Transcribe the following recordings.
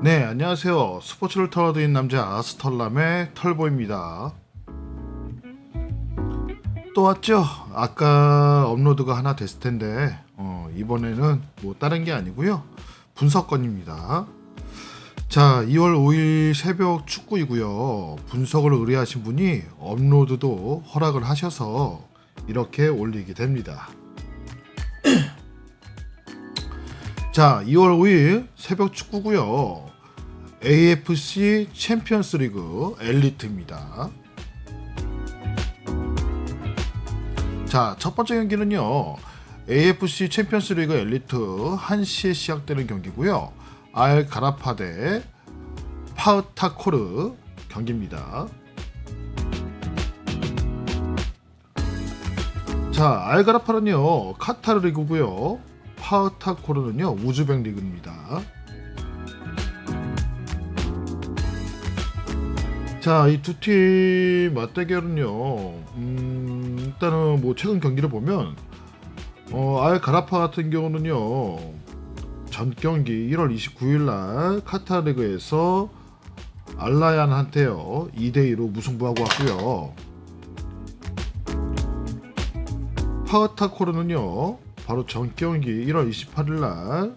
네, 안녕하세요. 스포츠를 털어드린 남자 스털남의 털보입니다. 또 왔죠? 아까 업로드가 하나 됐을 텐데 이번에는 뭐 다른 게 아니고요. 분석건입니다. 자, 2월 5일 새벽 축구이고요. 분석을 의뢰하신 분이 업로드도 허락을 하셔서 이렇게 올리게 됩니다. 자, 2월 5일 새벽 축구고요. AFC 챔피언스 리그 엘리트입니다. 자, 첫 번째 경기는요. AFC 챔피언스 리그 엘리트 1시에 시작되는 경기고요. 알 가라파 대 파흐타코르 경기입니다. 자, 알 가라파는요. 카타르 리그고요. 파흐타코르는요. 우즈벡 리그입니다. 자, 이 두 팀 맞대결은요. 일단은 뭐 최근 경기를 보면 알 가라파 같은 경우는요. 전 경기 1월 29일 날 카타르 리그에서 알라얀한테요. 2대2로 무승부하고 왔고요. 파흐타코르는요. 바로 전 경기 1월 28일 날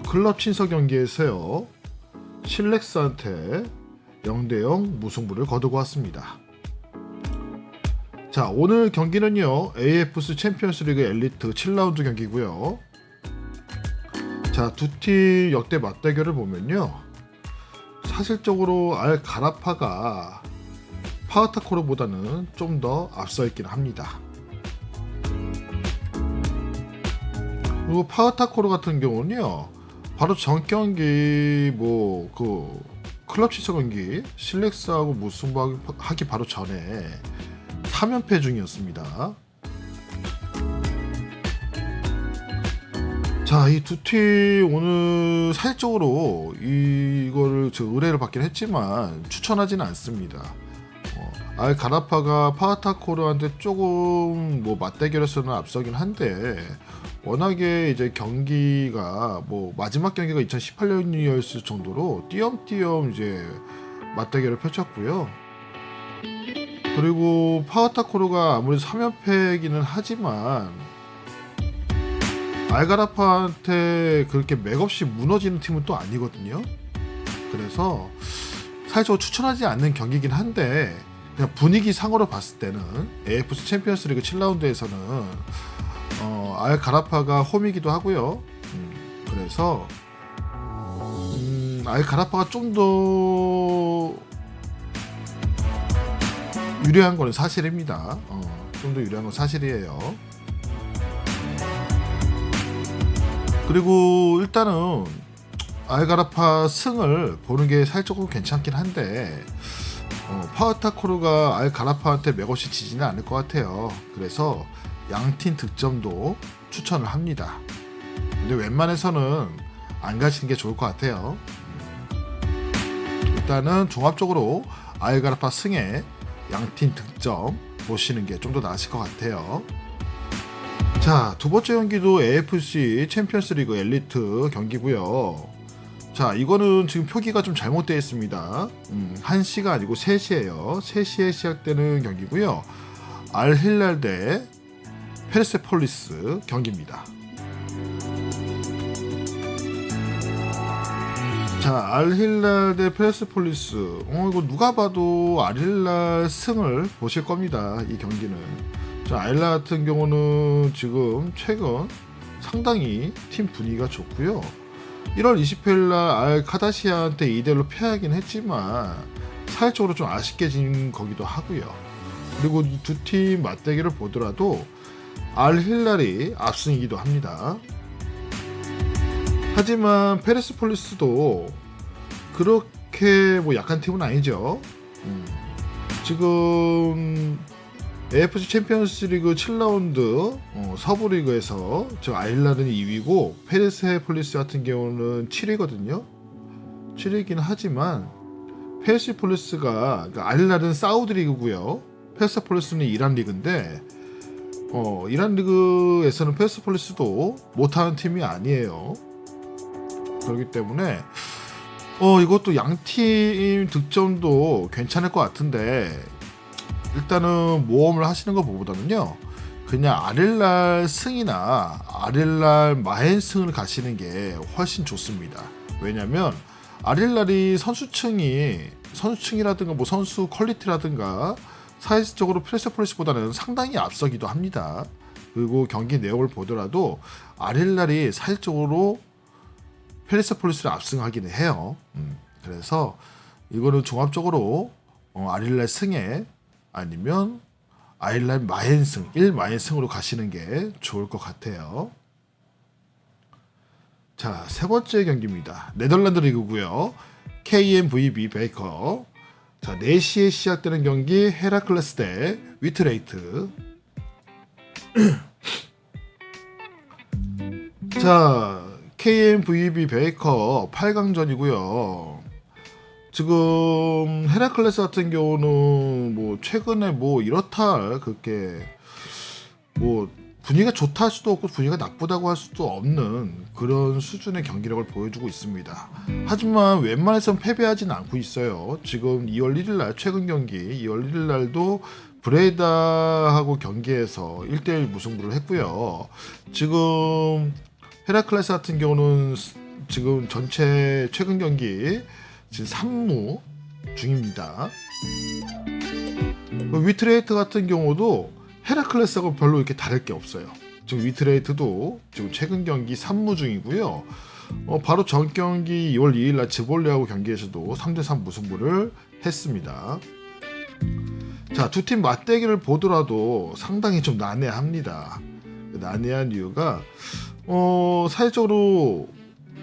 클럽 친서 경기에서요. 실렉스한테 0대0 무승부를 거두고 왔습니다. 자, 오늘 경기는요. AFC 챔피언스 리그 엘리트 7라운드 경기고요. 자, 두 팀 역대 맞대결을 보면요. 사실적으로 알 가라파가 파흐타코르보다는 좀 더 앞서 있긴 합니다. 그리고 파흐타코르 같은 경우는요. 바로 전 경기 클럽 치서 경기 실렉스하고 무승부하기 바로 전에 3연패 중이었습니다. 자, 이 두 팀 오늘 사실적으로 이거를 의뢰를 받긴 했지만 추천하지는 않습니다. 알 가라파가 파흐타코르한테 조금 맞대결에서는 앞서긴 한데 워낙에 이제 경기가 마지막 경기가 2018년이었을 정도로 띄엄띄엄 이제 맞대결을 펼쳤고요. 그리고 파흐타코르가 아무래도 3연패이기는 하지만 알가라파한테 그렇게 맥없이 무너지는 팀은 또 아니거든요. 그래서 사실 추천하지 않는 경기긴 한데 그냥 분위기 상으로 봤을 때는 AFC 챔피언스 리그 7라운드에서는 알 가라파가 홈이기도 하고요. 그래서 알 가라파가 좀 더 유리한 건 사실입니다. 좀 더 유리한 건 사실이에요. 그리고 일단은 알 가라파 승을 보는 게 살짝은 괜찮긴 한데 파흐타코르가 알 가라파한테 맥없이 지지는 않을 것 같아요. 그래서 양팀 득점도 추천을 합니다. 근데 웬만해서는 안 가시는 게 좋을 것 같아요. 일단은 종합적으로 알 가라파 승에 양팀 득점 보시는 게 좀 더 나으실 것 같아요. 자, 두 번째 경기도 AFC 챔피언스 리그 엘리트 경기고요. 자, 이거는 지금 표기가 좀 잘못되어 있습니다. 1시가 아니고 3시예요. 3시에 시작되는 경기고요. 알 힐랄 대 페르세폴리스 경기입니다. 자, 알 힐랄 대 페르세폴리스. 이거 누가 봐도 알 힐랄 승을 보실 겁니다. 이 경기는. 자, 알 힐랄 같은 경우는 지금 최근 상당히 팀 분위기가 좋고요. 1월 20일 날 알 카다시아한테 2대1로 패하긴 했지만 사회적으로 좀 아쉽게 진 거기도 하고요. 그리고 이 두 팀 맞대결을 보더라도 알 힐랄이 압승이기도 합니다. 하지만 페르세폴리스도 그렇게 약한 팀은 아니죠. 지금 AFC 챔피언스 리그 7라운드 서부 리그에서 알 힐랄은 2위고 페르세폴리스 같은 경우는 7위거든요. 7위긴 하지만 페르세폴리스가 알 힐랄은 사우디 리그고요. 페르세폴리스는 이란 리그인데 이란 리그에서는 페르세폴리스도 못하는 팀이 아니에요. 그렇기 때문에 이것도 양팀 득점도 괜찮을 것 같은데 일단은 모험을 하시는 것보다는요 그냥 아릴랄 승이나 아릴랄 마헨 승을 가시는 게 훨씬 좋습니다. 왜냐면 아릴랄이 선수층이라든가 뭐 선수 퀄리티라든가 사이즈적으로 페르세폴리스보다는 상당히 앞서기도 합니다. 그리고 경기 내용을 보더라도 아릴랄이 사실적으로 페르세폴리스를 압승하기는 해요. 그래서 이거는 종합적으로 아릴랄 승에 아니면 아릴랄 마헨승 1마헨승으로 가시는 게 좋을 것 같아요. 자, 세 번째 경기입니다. 네덜란드 리그고요. KNVB 베이커. 자, 4시에 시작되는 경기 헤라클레스 대 위트레이트. 자, KNVB 베이커 8강전이고요. 지금 헤라클레스 같은 경우는 뭐 최근에 뭐 이렇다 할 그렇게 뭐 분위기가 좋다 할 수도 없고 분위기가 나쁘다고 할 수도 없는 그런 수준의 경기력을 보여주고 있습니다. 하지만 웬만해선 패배하지는 않고 있어요. 지금 2월 1일날 최근 경기 2월 1일날도 브레이다하고 경기에서 1대1 무승부를 했고요. 지금 헤라클레스 같은 경우는 지금 전체 최근 경기 지금 3무 중입니다. 위트레이트 같은 경우도 헤라클레스하고 별로 이렇게 다를 게 없어요. 지금 위트레이트도 지금 최근 경기 3무 중이고요. 바로 전 경기 2월 2일날 즈볼레하고 경기에서도 3대3 무승부를 했습니다. 자, 두 팀 맞대결을 보더라도 상당히 좀 난해합니다. 난해한 이유가 사실적으로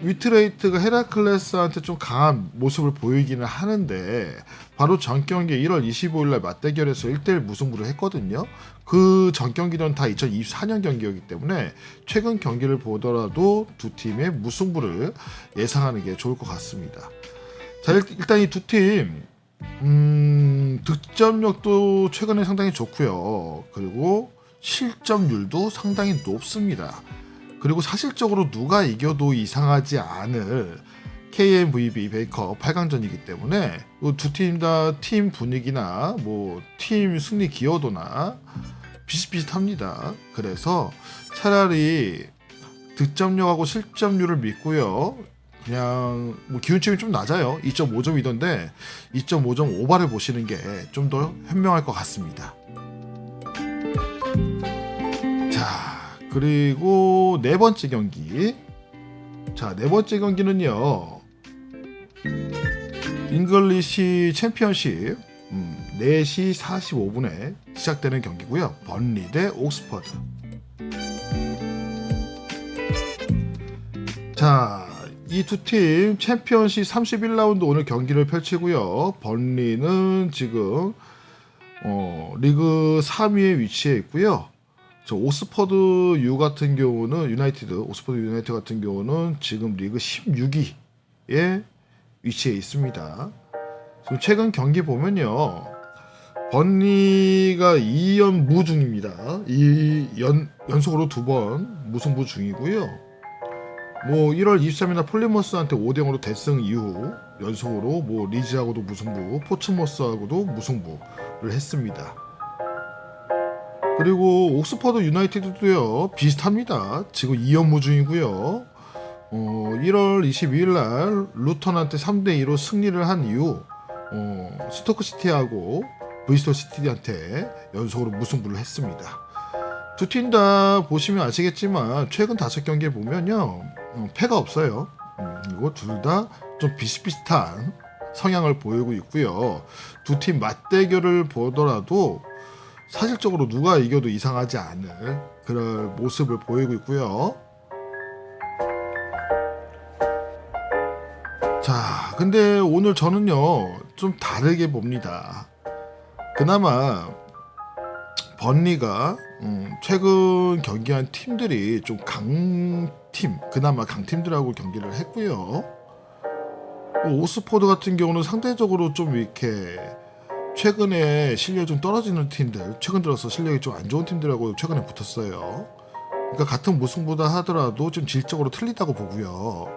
위트레이트가 헤라클레스한테 좀 강한 모습을 보이기는 하는데 바로 전 경기 1월 25일날 맞대결에서 1대1 무승부를 했거든요. 그 전 경기는 다 2024년 경기였기 때문에 최근 경기를 보더라도 두 팀의 무승부를 예상하는 게 좋을 것 같습니다. 자, 일단 이 두 팀 득점력도 최근에 상당히 좋고요. 그리고 실점률도 상당히 높습니다. 그리고 사실적으로 누가 이겨도 이상하지 않을 KNVB 베이커 8강전이기 때문에 두 팀 다 팀 분위기나 뭐 팀 승리 기여도나 비슷비슷합니다. 그래서 차라리 득점력하고 실점률을 믿고요. 그냥 뭐 기운점이 좀 낮아요. 2.5점이던데 2.5점 오바를 보시는 게 좀 더 현명할 것 같습니다. 자, 그리고 네 번째 경기. 자, 네 번째 경기는요. 잉글리시 챔피언십 4시 45분에 시작되는 경기고요. 번리 대 옥스퍼드. 자, 이 두 팀 챔피언십 31라운드 오늘 경기를 펼치고요. 번리는 지금 리그 3위에 위치해 있고요. 저 오스퍼드 같은 경우는 오스퍼드 유나이티드 같은 경우는 지금 리그 16위에 위치해 있습니다. 지금 최근 경기 보면요, 번리가 2연무 중입니다. 연속으로 2번 무승부 중이고요. 뭐 1월 23일날 폴리머스한테 5대0으로 대승 이후 연속으로 뭐 리즈하고도 무승부, 포츠머스하고도 무승부를 했습니다. 그리고 옥스퍼드 유나이티드도요 비슷합니다. 지금 2연무 중이고요. 1월 22일 날 루턴한테 3대2로 승리를 한 이후 스토크 시티하고 브리스톨 시티한테 연속으로 무승부를 했습니다. 두 팀 다 보시면 아시겠지만 최근 5경기에 보면요 패가 없어요. 그리고 둘 다 좀 비슷비슷한 성향을 보이고 있고요. 두 팀 맞대결을 보더라도 사실적으로 누가 이겨도 이상하지 않을 그런 모습을 보이고 있고요. 자, 근데 오늘 저는요 좀 다르게 봅니다. 그나마 번리가 최근 경기한 팀들이 좀 그나마 강팀들하고 경기를 했고요. 오스포드 같은 경우는 상대적으로 좀 이렇게 최근에 실력이 좀 떨어지는 팀들, 최근 들어서 실력이 좀 안 좋은 팀들하고 최근에 붙었어요. 그러니까 같은 무승부다 하더라도 좀 질적으로 틀리다고 보고요.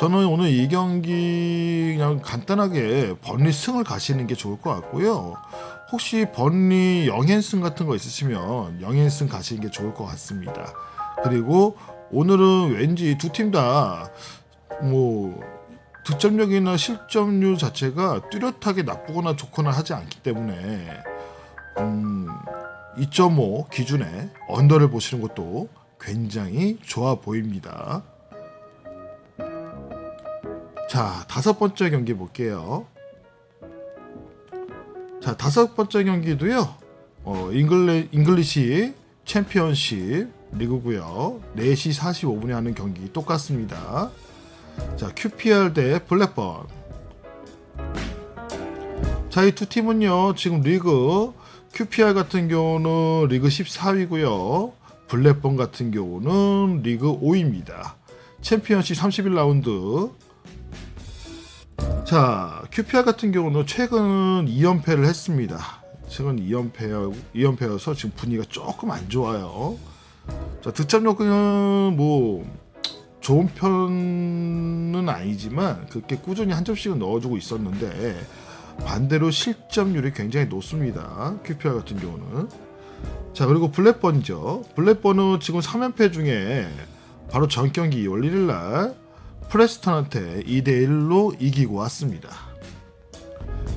저는 오늘 이 경기 그냥 간단하게 번리 승을 가시는 게 좋을 것 같고요. 혹시 번리 영앤승 같은 거 있으시면 영앤승 가시는 게 좋을 것 같습니다. 그리고 오늘은 왠지 두 팀 다 뭐 득점력이나 실점률 자체가 뚜렷하게 나쁘거나 좋거나 하지 않기 때문에 2.5 기준에 언더를 보시는 것도 굉장히 좋아 보입니다. 자, 5번째 경기 볼게요. 자, 5번째 경기도요. 잉글리시 챔피언십 리그고요. 4시 45분에 하는 경기 똑같습니다. 자, QPR 대 블랙번. 자, 이 두 팀은요. 지금 리그 QPR 같은 경우는 리그 14위고요. 블랙번 같은 경우는 리그 5위입니다. 챔피언십 31라운드. 자, QPR 같은 경우는 최근 2연패를 했습니다. 최근 2연패여서 지금 분위기가 조금 안 좋아요. 자, 득점력은 뭐 좋은 편은 아니지만 그렇게 꾸준히 한 점씩은 넣어주고 있었는데 반대로 실점률이 굉장히 높습니다. QPR 같은 경우는. 자, 그리고 블랙번이죠. 블랙번은 지금 3연패 중에 바로 전 경기 2월 1일날 프레스턴한테 2대1로 이기고 왔습니다.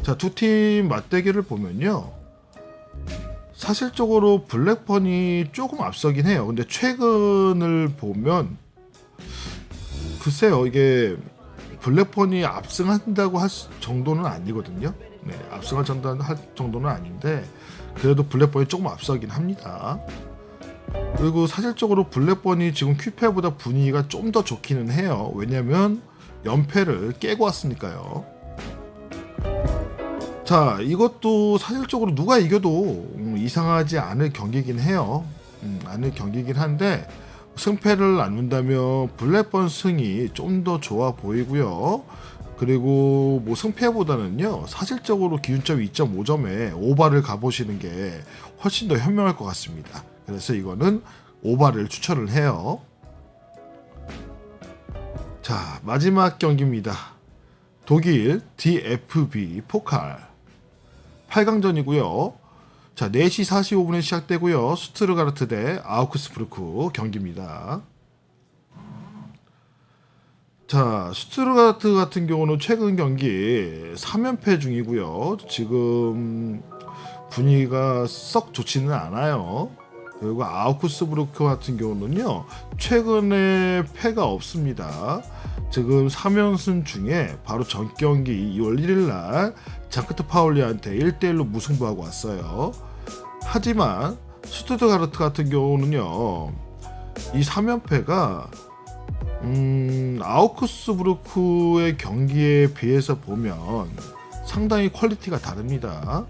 자, 두 팀 맞대결을 보면요. 사실적으로 블랙번이 조금 앞서긴 해요. 근데 최근을 보면 글쎄요, 이게 블랙번이 압승한다고 할 정도는 아니거든요. 네, 압승할 정도는 아닌데 그래도 블랙번이 조금 앞서긴 합니다. 그리고 사실적으로 블랙번이 지금 QPR보다 분위기가 좀 더 좋기는 해요. 왜냐면 연패를 깨고 왔으니까요. 자, 이것도 사실적으로 누가 이겨도 이상하지 않을 경기긴 해요. 않을 경기긴 한데 승패를 나눈다면 블랙번 승이 좀 더 좋아 보이고요. 그리고 뭐 승패보다는요, 사실적으로 기준점 2.5점에 오바를 가보시는 게 훨씬 더 현명할 것 같습니다. 그래서 이거는 오바를 추천을 해요. 자, 마지막 경기입니다. 독일 DFB 포칼 8강전이고요. 자, 4시 45분에 시작되고요. 슈투르가르트 대 아우크스부르크 경기입니다. 자, 슈투르가르트 같은 경우는 최근 경기 3연패 중이고요. 지금 분위기가 썩 좋지는 않아요. 그리고 아우크스부르크 같은 경우는요, 최근에 패가 없습니다. 지금 3연승 중에 바로 전 경기 2월 1일날 장크트 파울리한테 1대1로 무승부하고 왔어요. 하지만 슈투트가르트 같은 경우는요, 이 3연패가 아우크스부르크의 경기에 비해서 보면 상당히 퀄리티가 다릅니다.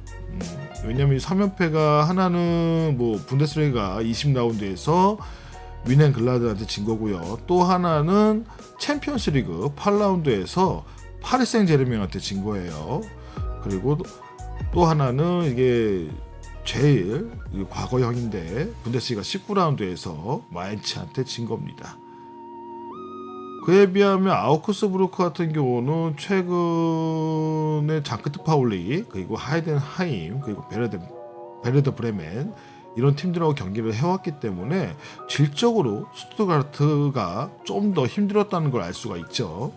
왜냐면 3연패가 하나는 뭐 분데스리가 20라운드에서 뮌헨글라드한테 진 거고요. 또 하나는 챔피언스 리그 8라운드에서 파리 생제르맹한테 진 거예요. 그리고 또 하나는 이게 제일 과거형인데 분데스리가 19라운드에서 마인츠한테 진 겁니다. 그에 비하면 아우크스부르크 같은 경우는 최근에 장크트 파울리, 그리고 하이덴하임, 그리고 베르더 브레멘 이런 팀들하고 경기를 해왔기 때문에 질적으로 슈투트가르트가 좀 더 힘들었다는 걸 알 수가 있죠.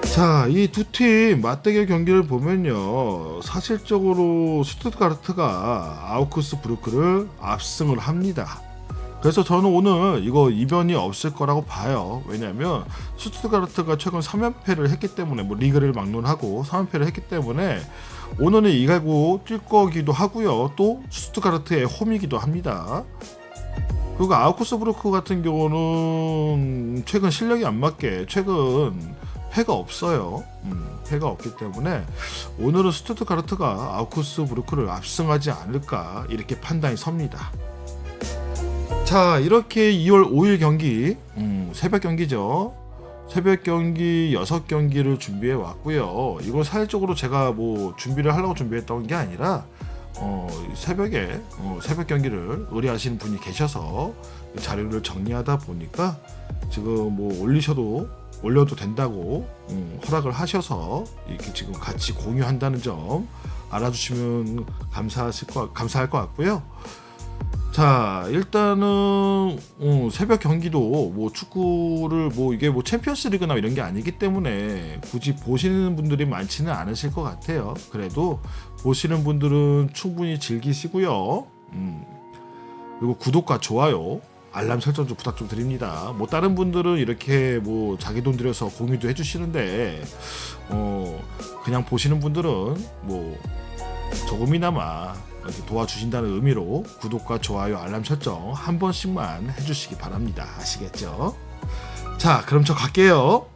자, 이 두 팀 맞대결 경기를 보면요, 사실적으로 슈투트가르트가 아우크스부르크를 압승을 합니다. 그래서 저는 오늘 이거 이변이 없을 거라고 봐요. 왜냐하면 슈투트가르트가 최근 3연패를 했기 때문에, 뭐 리그를 막론하고 3연패를 했기 때문에 오늘은 이기고 뛸 거기도 하고요. 또 슈투트가르트의 홈이기도 합니다. 그리고 아우크스부르크 같은 경우는 최근 실력이 안 맞게 최근 패가 없어요. 패가 없기 때문에 오늘은 슈투트가르트가 아우크스부르크를 압승하지 않을까, 이렇게 판단이 섭니다. 자, 이렇게 2월 5일 경기, 새벽 경기죠. 새벽 경기 6경기를 준비해 왔고요. 이건 사실적으로 제가 뭐 준비를 하려고 준비했던 게 아니라 새벽에 새벽 경기를 의뢰하시는 분이 계셔서 자료를 정리하다 보니까 지금 뭐 올려도 된다고 허락을 하셔서 이렇게 지금 같이 공유한다는 점 알아주시면 감사할 것 같고요. 자, 일단은 새벽 경기도 뭐 축구를 뭐 이게 뭐 챔피언스 리그나 이런 게 아니기 때문에 굳이 보시는 분들이 많지는 않으실 것 같아요. 그래도 보시는 분들은 충분히 즐기시고요. 그리고 구독과 좋아요, 알람 설정 좀 부탁 좀 드립니다. 뭐 다른 분들은 이렇게 뭐 자기 돈 들여서 공유도 해주시는데 그냥 보시는 분들은 뭐 조금이나마 이렇게 도와주신다는 의미로 구독과 좋아요, 알람 설정 한 번씩만 해주시기 바랍니다. 아시겠죠? 자, 그럼 저 갈게요.